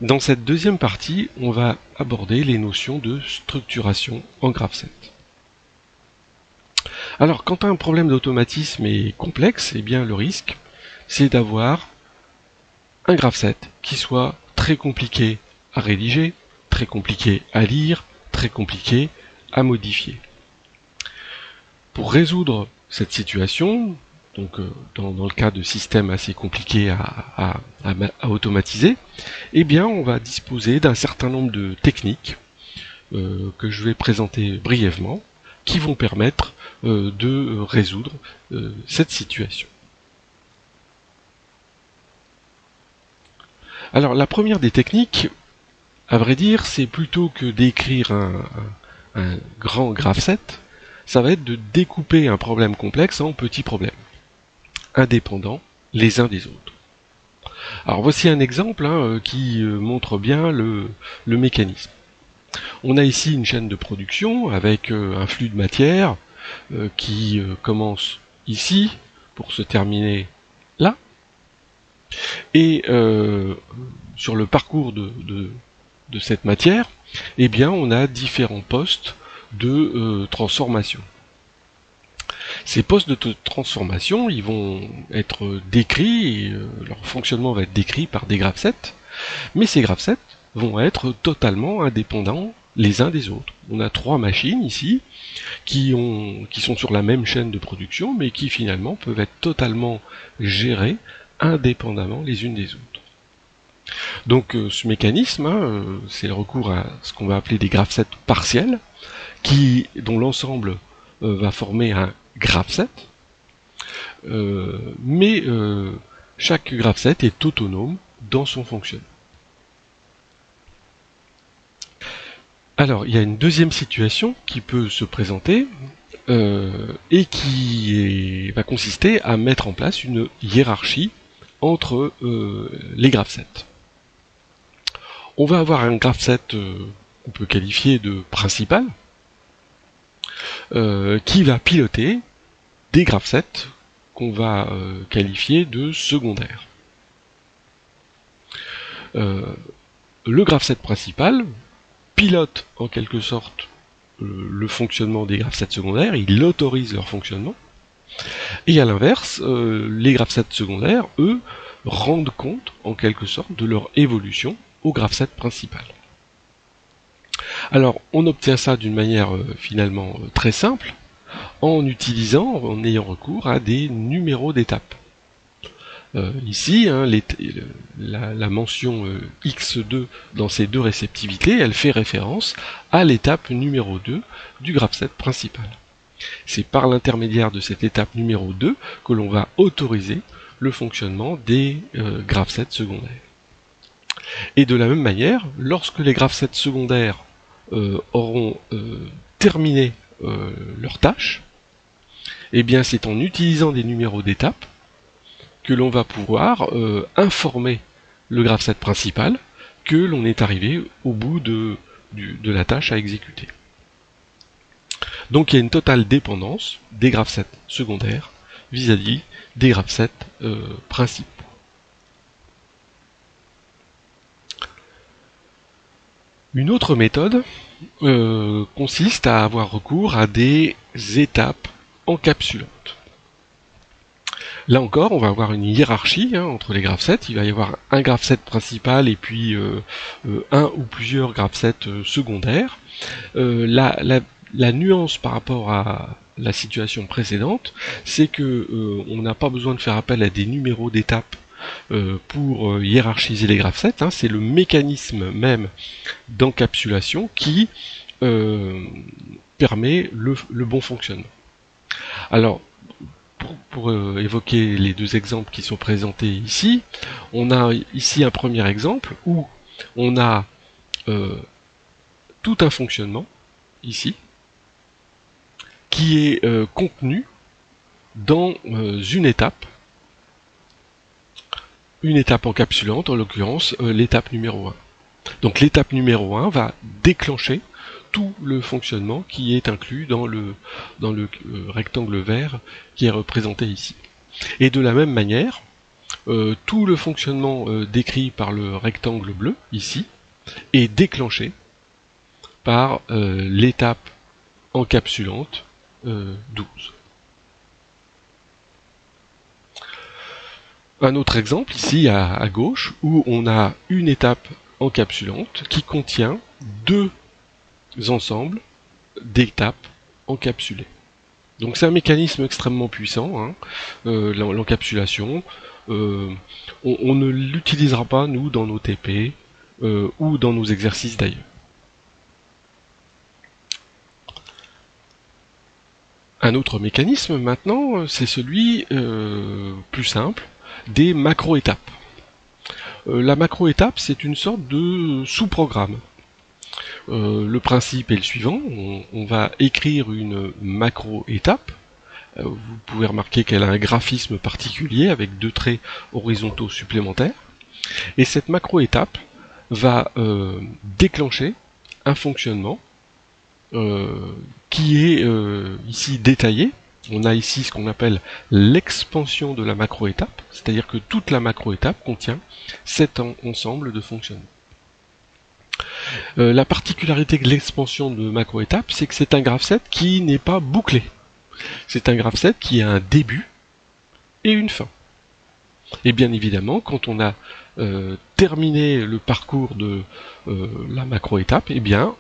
Dans cette deuxième partie, on va aborder les notions de structuration en graph set. Alors, quand un problème d'automatisme est complexe, eh bien le risque, c'est d'avoir un graph set qui soit très compliqué à rédiger, très compliqué à lire, très compliqué à modifier. Pour résoudre cette situation, donc dans le cas de systèmes assez compliqués à automatiser, eh bien on va disposer d'un certain nombre de techniques que je vais présenter brièvement, qui vont permettre de résoudre cette situation. Alors la première des techniques, à vrai dire, c'est plutôt que d'écrire un grand graph set, ça va être de découper un problème complexe en petits problèmes, indépendants les uns des autres. Alors voici un exemple qui montre bien le mécanisme. On a ici une chaîne de production avec un flux de matière qui commence ici pour se terminer là. Et sur le parcours de cette matière, eh bien, on a différents postes de transformation. Ces postes de transformation, ils vont être décrits, et, leur fonctionnement va être décrit par des graph sets, mais ces graph sets vont être totalement indépendants les uns des autres. On a trois machines ici qui sont sur la même chaîne de production, mais qui finalement peuvent être totalement gérées indépendamment les unes des autres. Donc ce mécanisme, c'est le recours à ce qu'on va appeler des graph sets partiels, dont l'ensemble va former un graph set, mais chaque graph set est autonome dans son fonctionnement. Alors, il y a une deuxième situation qui peut se présenter et qui va consister à mettre en place une hiérarchie entre les graph sets. On va avoir un graph set qu'on peut qualifier de principal qui va piloter des graph sets qu'on va qualifier de secondaires. Le graph set principal pilote en quelque sorte le fonctionnement des graph sets secondaires, il autorise leur fonctionnement, et à l'inverse, les graph sets secondaires, eux, rendent compte en quelque sorte de leur évolution au graph set principal. Alors, on obtient ça d'une manière finalement très simple, en ayant recours à des numéros d'étape. Ici, la mention X2 dans ces deux réceptivités, elle fait référence à l'étape numéro 2 du graph set principal. C'est par l'intermédiaire de cette étape numéro 2 que l'on va autoriser le fonctionnement des graph sets secondaires. Et de la même manière, lorsque les graph sets secondaires auront terminé leur tâche, eh bien c'est en utilisant des numéros d'étape que l'on va pouvoir informer le graph set principal que l'on est arrivé au bout de la tâche à exécuter. Donc il y a une totale dépendance des graph sets secondaires vis-à-vis des graph sets principaux. Une autre méthode consiste à avoir recours à des étapes encapsulantes. Là encore, on va avoir une hiérarchie entre les graph sets. Il va y avoir un graph set principal et puis un ou plusieurs graph sets secondaires. La nuance par rapport à la situation précédente, c'est que on n'a pas besoin de faire appel à des numéros d'étapes pour hiérarchiser les graph sets. C'est le mécanisme même d'encapsulation qui permet le bon fonctionnement. Alors, pour évoquer les deux exemples qui sont présentés ici, on a ici un premier exemple où on a tout un fonctionnement, ici, qui est contenu dans une étape encapsulante, en l'occurrence l'étape numéro 1. Donc l'étape numéro 1 va déclencher tout le fonctionnement qui est inclus dans le rectangle vert qui est représenté ici. Et de la même manière, tout le fonctionnement décrit par le rectangle bleu, ici, est déclenché par l'étape encapsulante 12. Un autre exemple ici à gauche où on a une étape encapsulante qui contient deux ensembles d'étapes encapsulées. Donc c'est un mécanisme extrêmement puissant, hein, l'encapsulation. On ne l'utilisera pas nous dans nos TP ou dans nos exercices d'ailleurs. Un autre mécanisme maintenant, c'est celui plus simple des macro-étapes. La macro-étape, c'est une sorte de sous-programme. Le principe est le suivant, on va écrire une macro-étape. Vous pouvez remarquer qu'elle a un graphisme particulier avec deux traits horizontaux supplémentaires. Et cette macro-étape va déclencher un fonctionnement qui est ici détaillé. On a ici ce qu'on appelle l'expansion de la macro-étape, c'est-à-dire que toute la macro-étape contient cet ensemble de fonctionnements. La particularité de l'expansion de macro-étape, c'est que c'est un graph set qui n'est pas bouclé. C'est un graph set qui a un début et une fin. Et bien évidemment, quand on a terminé le parcours de la macro-étape, eh bien,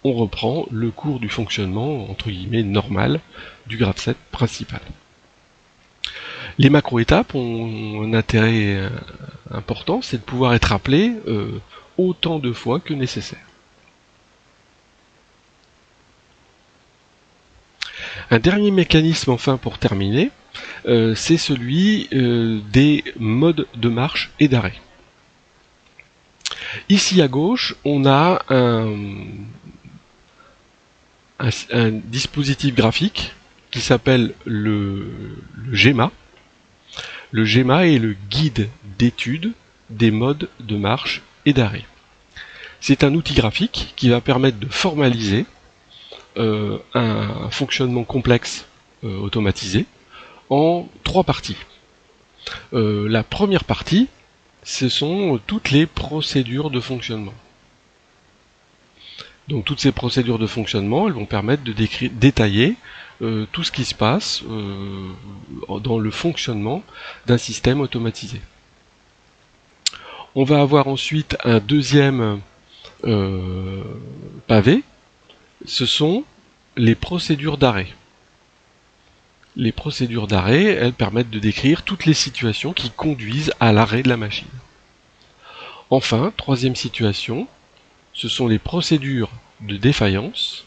on reprend le cours du fonctionnement, entre guillemets, normal du graph set principal. Les macro-étapes ont un intérêt important, c'est de pouvoir être appelées autant de fois que nécessaire. Un dernier mécanisme enfin pour terminer, c'est celui des modes de marche et d'arrêt. Ici à gauche, on a un dispositif graphique qui s'appelle le GEMA. Le GEMA est le guide d'étude des modes de marche et d'arrêt. C'est un outil graphique qui va permettre de formaliser un fonctionnement complexe automatisé en trois parties. La première partie, ce sont toutes les procédures de fonctionnement. Donc toutes ces procédures de fonctionnement, elles vont permettre de détailler tout ce qui se passe dans le fonctionnement d'un système automatisé. On va avoir ensuite un deuxième pavé, ce sont les procédures d'arrêt. Les procédures d'arrêt, elles permettent de décrire toutes les situations qui conduisent à l'arrêt de la machine. Enfin, troisième situation, ce sont les procédures de défaillance.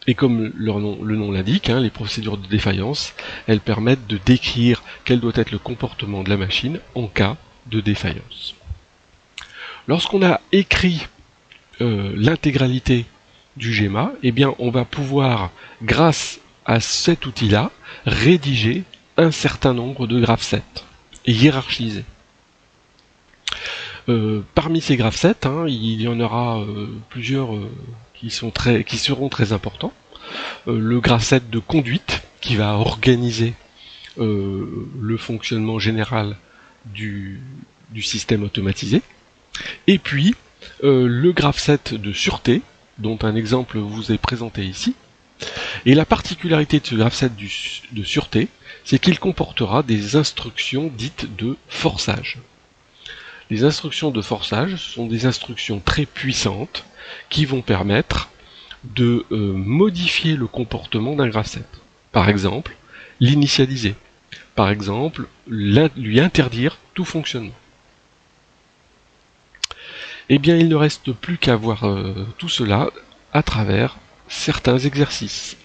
Et comme le nom l'indique, hein, les procédures de défaillance, elles permettent de décrire quel doit être le comportement de la machine en cas de défaillance. Lorsqu'on a écrit l'intégralité du GEMA, eh bien, on va pouvoir, grâce à cet outil-là, rédiger un certain nombre de graph sets et hiérarchiser. Parmi ces graph sets, hein, il y en aura plusieurs qui seront très importants. Le graph set de conduite qui va organiser le fonctionnement général du système automatisé. Et puis le graph set de sûreté, dont un exemple vous est présenté ici. Et la particularité de ce graph set de sûreté, c'est qu'il comportera des instructions dites de forçage. Les instructions de forçage sont des instructions très puissantes qui vont permettre de modifier le comportement d'un graph set. Par exemple, l'initialiser. Par exemple, lui interdire tout fonctionnement. Eh bien, il ne reste plus qu'à voir tout cela à travers certains exercices.